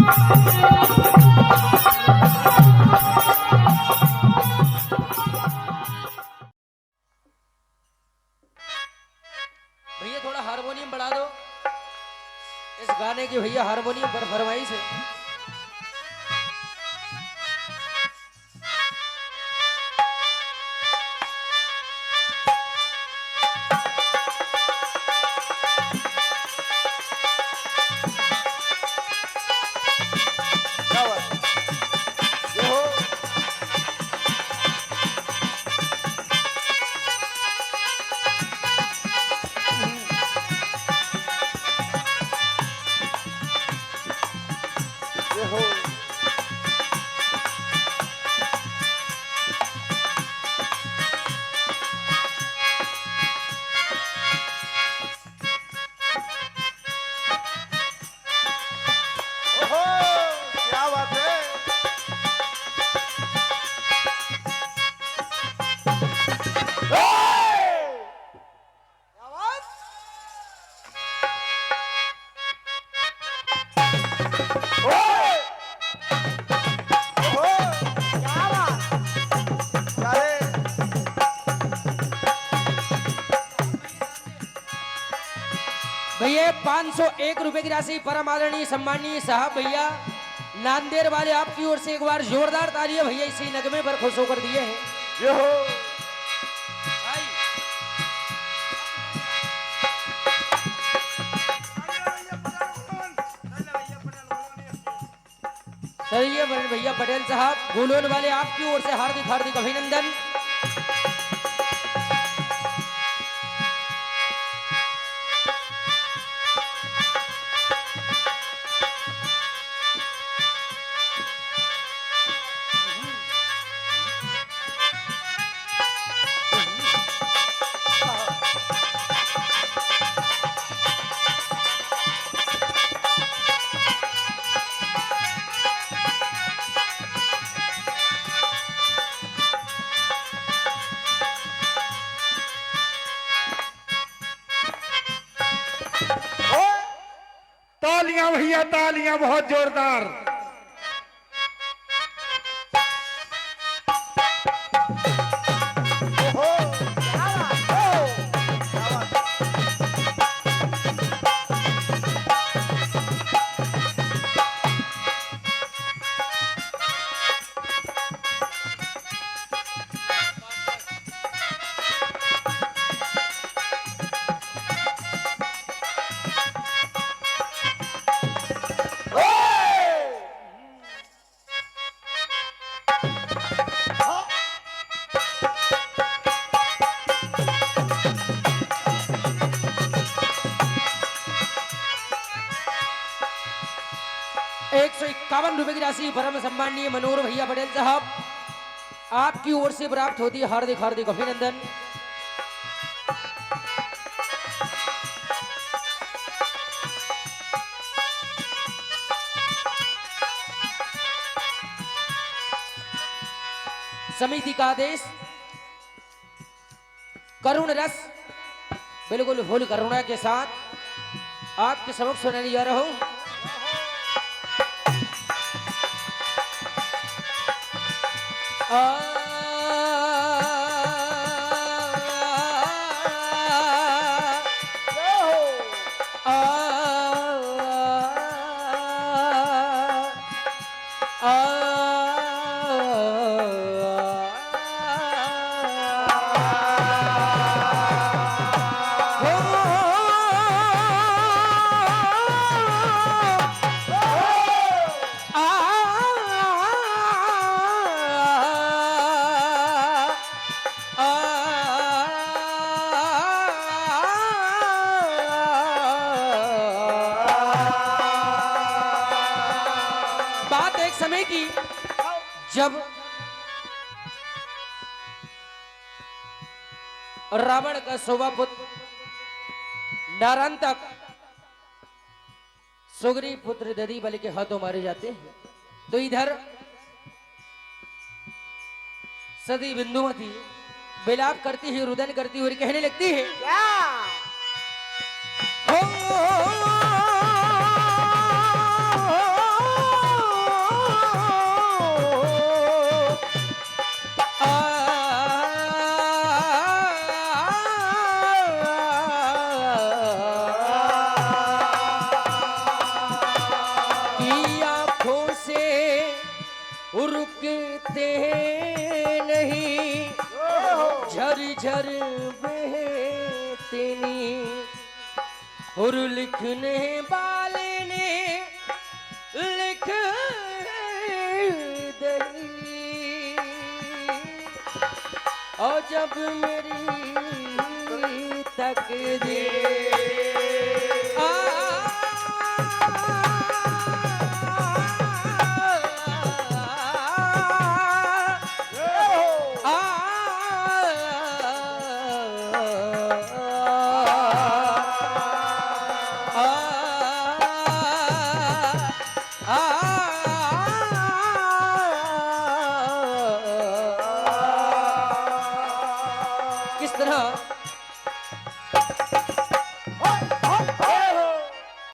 भैया थोड़ा हारमोनियम बढ़ा दो इस गाने की। भैया हारमोनियम पर फरमाइश है। भैया 501 रुपए की राशि परम आदरणीय सम्मानीय साहब भैया नांदेड़ वाले आपकी ओर से एक बार जोरदार तालियां भैया इसी नगमे पर खुश होकर दिए हैं। ये हो चलिए भैया पटेल साहब गुलोन वाले आपकी ओर से हार्दिक हार्दिक अभिनंदन। तालियां भैया तालियां बहुत जोरदार। ₹151 की राशि परम सम्मानीय मनोहर भैया पटेल साहब आपकी ओर से प्राप्त होती है। हार्दिक हार्दिक अभिनंदन। समिति का आदेश करुण रस बिल्कुल फुल करुणा के साथ आपके समक्ष सुनाने जा रहा हूं। समय की जब रावण का शोभा पुत्र नारायण सुग्रीव पुत्र दधी बलि के हाथों मारे जाते हैं, तो इधर सदी बिंदुमती विलाप करती है, रुदन करती हुई कहने लगती है क्या हो जाते नहीं, झर बहते नहीं, और लिखने वाले ने लिख दी, और जब मेरी तकदीर किस तरह